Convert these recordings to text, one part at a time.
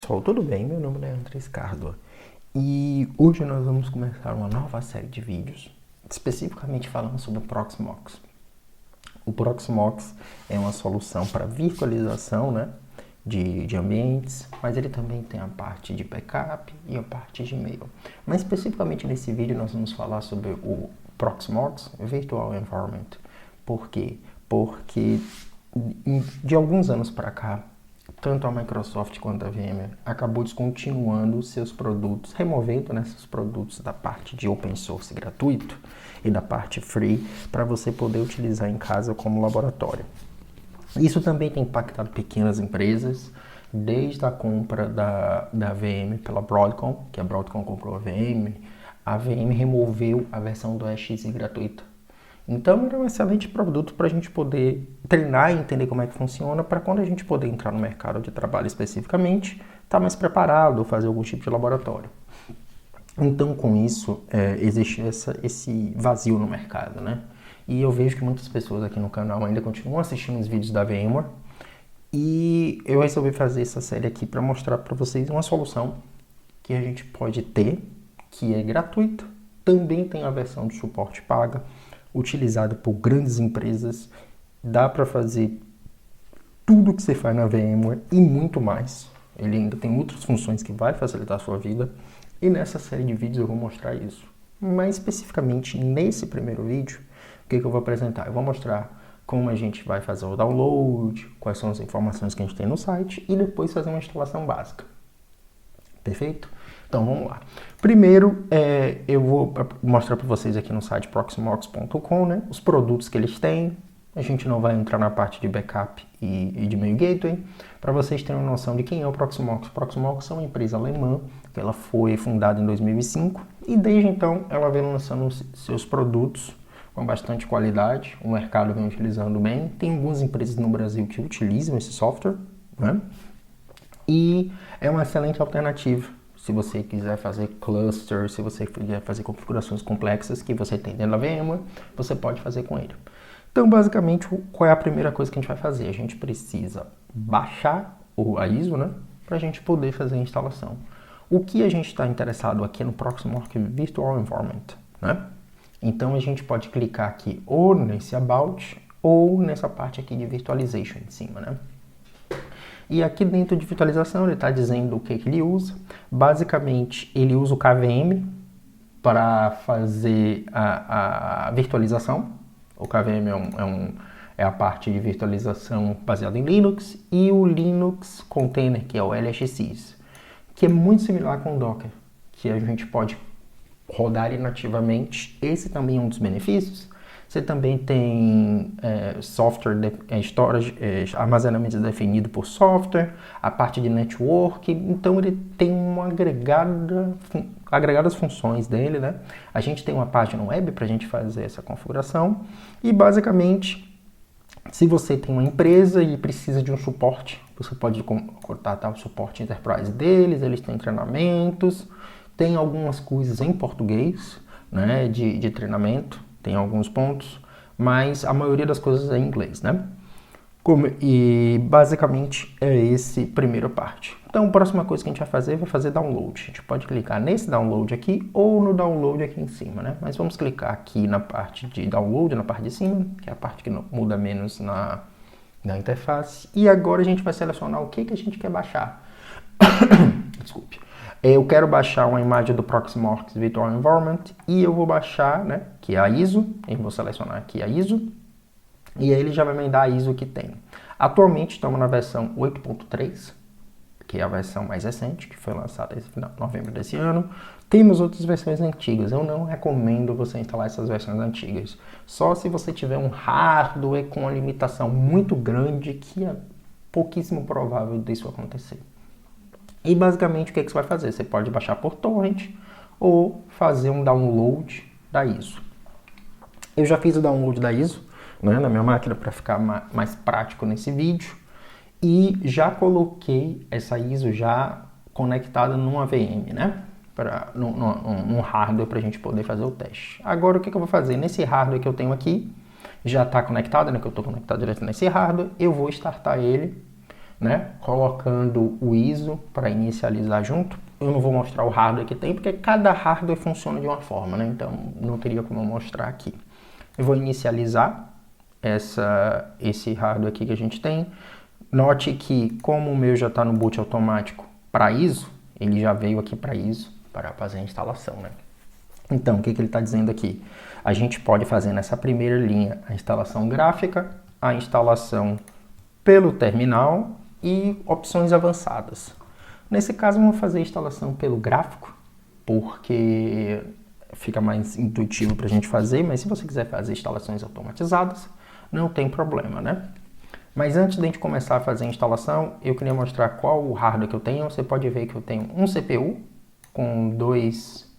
Pessoal, tudo bem? Meu nome é Andrés Cardo e hoje nós vamos começar uma nova série de vídeos, especificamente falando sobre o Proxmox. O Proxmox é uma solução para virtualização, de ambientes, mas ele também tem a parte de backup e a parte de e-mail. Mas especificamente nesse vídeo nós vamos falar sobre o Proxmox Virtual Environment. Por quê? Porque de alguns anos para cá, tanto a Microsoft quanto a VMware acabou descontinuando seus produtos, removendo esses produtos da parte de open source gratuito e da parte free para você poder utilizar em casa como laboratório. Isso também tem impactado pequenas empresas, desde a compra da VM pela Broadcom, que a Broadcom comprou a VM removeu a versão do EXE gratuita. Então era um excelente produto para a gente poder treinar e entender como é que funciona, para quando a gente poder entrar no mercado de trabalho especificamente, estar mais preparado ou fazer algum tipo de laboratório. Então com isso existe esse vazio no mercado, né? E eu vejo que muitas pessoas aqui no canal ainda continuam assistindo os vídeos da VMware, e eu resolvi fazer essa série aqui para mostrar para vocês uma solução que a gente pode ter, que é gratuita, também tem a versão de suporte paga, utilizada por grandes empresas, dá para fazer tudo que você faz na VMware e muito mais. Ele ainda tem outras funções que vai facilitar a sua vida, e nessa série de vídeos eu vou mostrar isso. Mas especificamente nesse primeiro vídeo, o que eu vou apresentar? Eu vou mostrar como a gente vai fazer o download, quais são as informações que a gente tem no site, e depois fazer uma instalação básica. Perfeito? Então vamos lá. Primeiro, eu vou mostrar para vocês aqui no site proxmox.com, né, os produtos que eles têm. A gente não vai entrar na parte de backup e de e-mail gateway, para vocês terem uma noção de quem é o Proxmox. O Proxmox é uma empresa alemã, que ela foi fundada em 2005 e desde então ela vem lançando seus produtos com bastante qualidade. O mercado vem utilizando bem. Tem algumas empresas no Brasil que utilizam esse software, né? E é uma excelente alternativa se você quiser fazer cluster, se você quiser fazer configurações complexas que você tem dentro da VMware, você pode fazer com ele. Então, basicamente, qual é a primeira coisa que a gente vai fazer? A gente precisa baixar a ISO, né, para a gente poder fazer a instalação. O que a gente está interessado aqui no Proxmox Virtual Environment, né? Então, a gente pode clicar aqui ou nesse About ou nessa parte aqui de Virtualization em cima, né? E aqui dentro de virtualização ele está dizendo o que ele usa. Basicamente ele usa o KVM para fazer a virtualização. O KVM é a parte de virtualização baseada em Linux, e o Linux Container, que é o LXC, que é muito similar com o Docker, que a gente pode rodar ele nativamente. Esse também é um dos benefícios. Você também tem software, storage, armazenamento definido por software, a parte de network. Então ele tem uma agregadas funções dele, né? A gente tem uma página web para a gente fazer essa configuração, e basicamente, se você tem uma empresa e precisa de um suporte, você pode contratar o suporte enterprise deles. Eles têm treinamentos, tem algumas coisas em português, né, de treinamento. Tem alguns pontos, mas a maioria das coisas é em inglês, né? E basicamente é esse primeira parte. Então a próxima coisa que a gente vai fazer download. A gente pode clicar nesse download aqui ou no download aqui em cima, né? Mas vamos clicar aqui na parte de download, na parte de cima, que é a parte que muda menos na interface. E agora a gente vai selecionar o que a gente quer baixar. Desculpe. Eu quero baixar uma imagem do Proxmox Virtual Environment e eu vou baixar, né, que é a ISO. Eu vou selecionar aqui a ISO e aí ele já vai me dar a ISO que tem. Atualmente estamos na versão 8.3, que é a versão mais recente, que foi lançada em novembro desse ano. Temos outras versões antigas. Eu não recomendo você instalar essas versões antigas. Só se você tiver um hardware com uma limitação muito grande, que é pouquíssimo provável disso acontecer. E basicamente o que você vai fazer? Você pode baixar por torrent ou fazer um download da ISO. Eu já fiz o download da ISO, né, na minha máquina para ficar mais prático nesse vídeo, e já coloquei essa ISO já conectada numa VM, né, num hardware para a gente poder fazer o teste. Agora o que eu vou fazer? Nesse hardware que eu tenho aqui, já está conectado, né, que eu estou conectado direto nesse hardware, eu vou startar ele né? Colocando o ISO para inicializar junto. Eu não vou mostrar o hardware que tem, porque cada hardware funciona de uma forma, né? Então não teria como eu mostrar aqui. Eu vou inicializar esse hardware aqui que a gente tem. Note que, como o meu já está no boot automático para ISO, ele já veio aqui para ISO para fazer a instalação, né? Então, o que ele está dizendo aqui? A gente pode fazer nessa primeira linha a instalação gráfica, a instalação pelo terminal e opções avançadas. Nesse caso, vamos fazer a instalação pelo gráfico, porque fica mais intuitivo para a gente fazer, mas se você quiser fazer instalações automatizadas, não tem problema, né? Mas antes de a gente começar a fazer a instalação, eu queria mostrar qual o hardware que eu tenho. Você pode ver que eu tenho um CPU com 2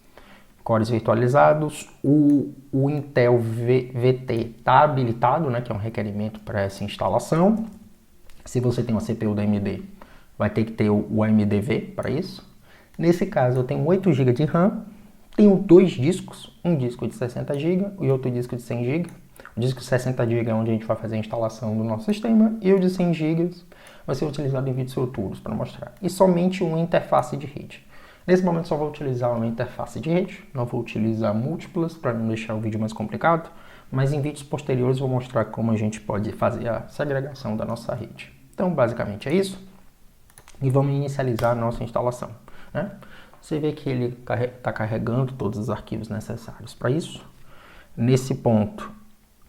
cores virtualizados. O Intel VT está habilitado, né, que é um requerimento para essa instalação. Se você tem uma CPU da AMD, vai ter que ter o AMD-V para isso. Nesse caso, eu tenho 8 GB de RAM, tenho 2 discos, um disco de 60 GB e outro disco de 100 GB. O disco de 60 GB é onde a gente vai fazer a instalação do nosso sistema e o de 100 GB vai ser utilizado em vídeos futuros para mostrar. E somente uma interface de rede. Nesse momento só vou utilizar uma interface de rede, não vou utilizar múltiplas para não deixar o vídeo mais complicado, mas em vídeos posteriores vou mostrar como a gente pode fazer a segregação da nossa rede. Então basicamente é isso e vamos inicializar a nossa instalação, né? Você vê que ele está carregando todos os arquivos necessários para isso. Nesse ponto,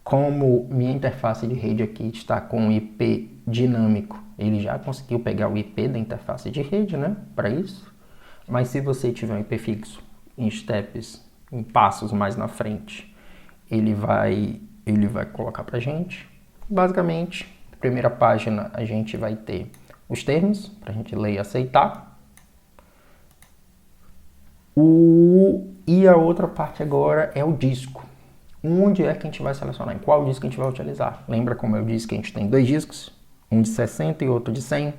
como minha interface de rede aqui está com IP dinâmico, ele já conseguiu pegar o IP da interface de rede, né, para isso. Mas se você tiver um IP fixo em steps, em passos mais na frente, ele vai colocar para a gente. Basicamente, na primeira página a gente vai ter os termos para a gente ler e aceitar. E a outra parte agora é o disco. Onde é que a gente vai selecionar? Em qual disco a gente vai utilizar? Lembra como eu disse que a gente tem 2 discos? Um de 60 e outro de 100.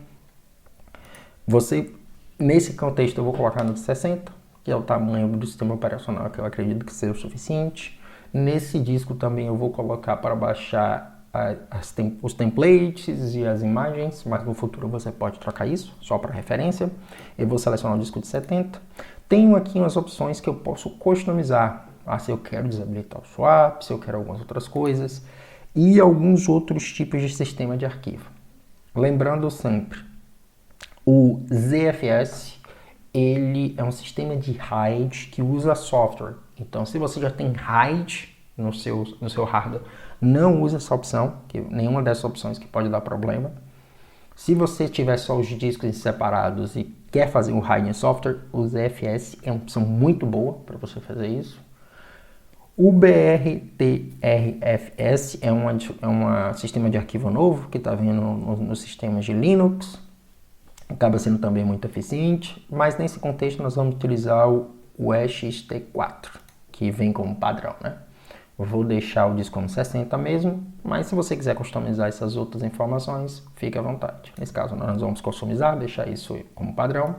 Nesse contexto eu vou colocar no de 60, que é o tamanho do sistema operacional que eu acredito que seja o suficiente. Nesse disco também eu vou colocar para baixar os templates e as imagens, mas no futuro você pode trocar isso, só para referência. Eu vou selecionar o disco de 70. Tenho aqui umas opções que eu posso customizar. Se eu quero desabilitar o swap, se eu quero algumas outras coisas e alguns outros tipos de sistema de arquivo. Lembrando sempre, o ZFS ele é um sistema de RAID que usa software. Então, se você já tem RAID no seu hardware, não use essa opção, que nenhuma dessas opções que pode dar problema. Se você tiver só os discos separados e quer fazer um RAID em software, o ZFS é uma opção muito boa para você fazer isso. O BRTRFS é um sistema de arquivo novo que está vindo nos sistemas de Linux. Acaba sendo também muito eficiente, mas nesse contexto nós vamos utilizar o EXT4, que vem como padrão, né? Eu vou deixar o disco como 60 mesmo, mas se você quiser customizar essas outras informações, fique à vontade. Nesse caso nós vamos customizar, deixar isso como padrão.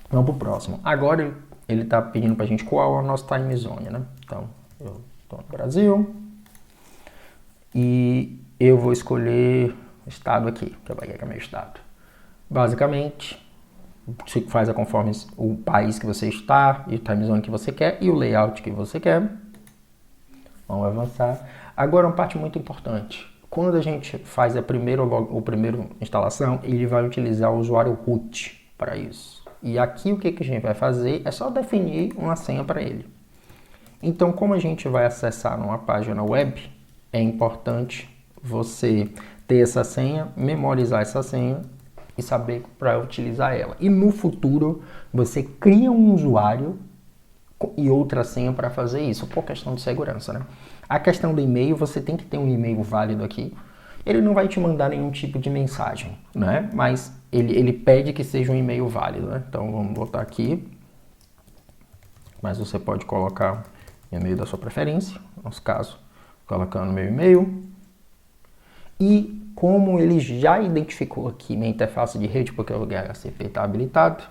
Vamos para o próximo. Agora ele está pedindo para a gente qual é a nossa time zone, né? Então, eu estou no Brasil e eu vou escolher o estado aqui, que é o Bahia, que é meu estado. Basicamente, você faz conforme o país que você está e o time zone que você quer e o layout que você quer. Vamos avançar. Agora, uma parte muito importante. Quando a gente faz a primeira instalação, ele vai utilizar o usuário root para isso. E aqui o que a gente vai fazer é só definir uma senha para ele. Então, como a gente vai acessar numa página web, é importante você ter essa senha, memorizar essa senha e saber para utilizar ela. E no futuro, você cria um usuário e outra senha para fazer isso, por questão de segurança, né? A questão do e-mail, você tem que ter um e-mail válido aqui. Ele não vai te mandar nenhum tipo de mensagem, né? Mas ele pede que seja um e-mail válido, né? Então vamos botar aqui. Mas você pode colocar o e-mail da sua preferência, no nosso caso, colocando meu e-mail. E como ele já identificou aqui minha interface de rede, porque o DHCP está habilitado,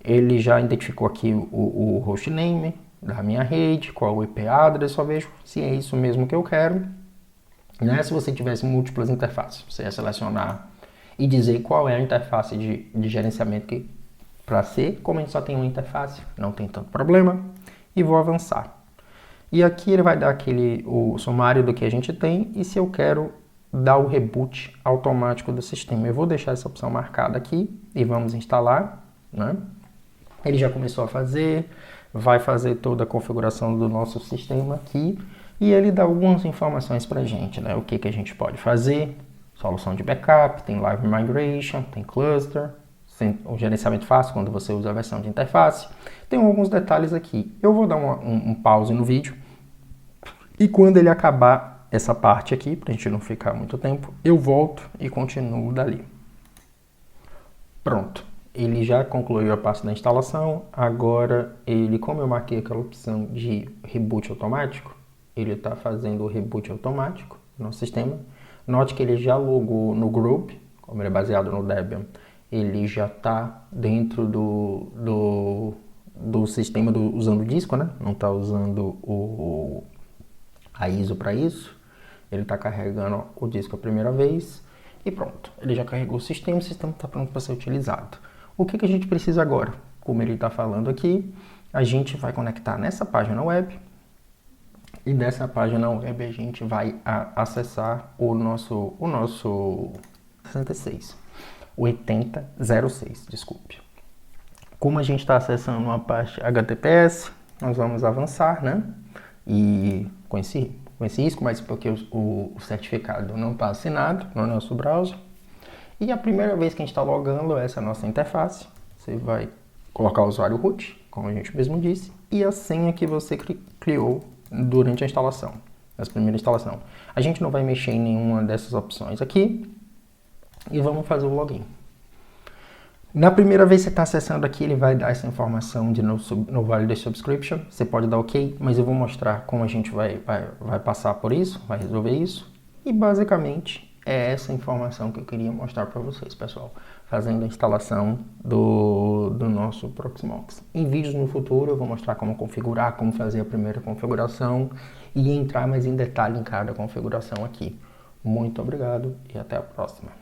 ele já identificou aqui o hostname da minha rede, qual o IP address, só vejo se é isso mesmo que eu quero. Né? Se você tivesse múltiplas interfaces, você ia selecionar e dizer qual é a interface de gerenciamento que para ser. Como a gente só tem uma interface, não tem tanto problema, e vou avançar. E aqui ele vai dar o sumário do que a gente tem e se eu quero dar o reboot automático do sistema. Eu vou deixar essa opção marcada aqui e vamos instalar, né? Ele já começou a fazer, vai fazer toda a configuração do nosso sistema aqui e ele dá algumas informações para a gente, né? O que a gente pode fazer, solução de backup, tem live migration, tem cluster, o gerenciamento fácil quando você usa a versão de interface. Tem alguns detalhes aqui. Eu vou dar um pause no vídeo e quando ele acabar essa parte aqui, para a gente não ficar muito tempo, eu volto e continuo dali. Pronto. Ele já concluiu a parte da instalação, agora como eu marquei aquela opção de reboot automático, ele está fazendo o reboot automático no sistema. Note que ele já logou no group, como ele é baseado no Debian, ele já está dentro do sistema usando o disco, né? Não está usando a ISO para isso. Ele está carregando o disco a primeira vez e pronto. Ele já carregou o sistema está pronto para ser utilizado. O que a gente precisa agora? Como ele está falando aqui, a gente vai conectar nessa página web e dessa página web a gente vai acessar o nosso 66, o 8006, desculpe. Como a gente está acessando uma parte HTTPS, nós vamos avançar, né? E com esse risco, mas porque o certificado não está assinado no nosso browser. E a primeira vez que a gente está logando essa nossa interface, você vai colocar o usuário root, como a gente mesmo disse, e a senha que você criou durante a instalação, essa primeira instalação. A gente não vai mexer em nenhuma dessas opções aqui e vamos fazer o login. Na primeira vez que você está acessando aqui, ele vai dar essa informação de no Validate Subscription. Você pode dar OK, mas eu vou mostrar como a gente vai passar por isso, vai resolver isso. E basicamente é essa informação que eu queria mostrar para vocês, pessoal, fazendo a instalação do nosso Proxmox. Em vídeos no futuro eu vou mostrar como configurar, como fazer a primeira configuração e entrar mais em detalhe em cada configuração aqui. Muito obrigado e até a próxima.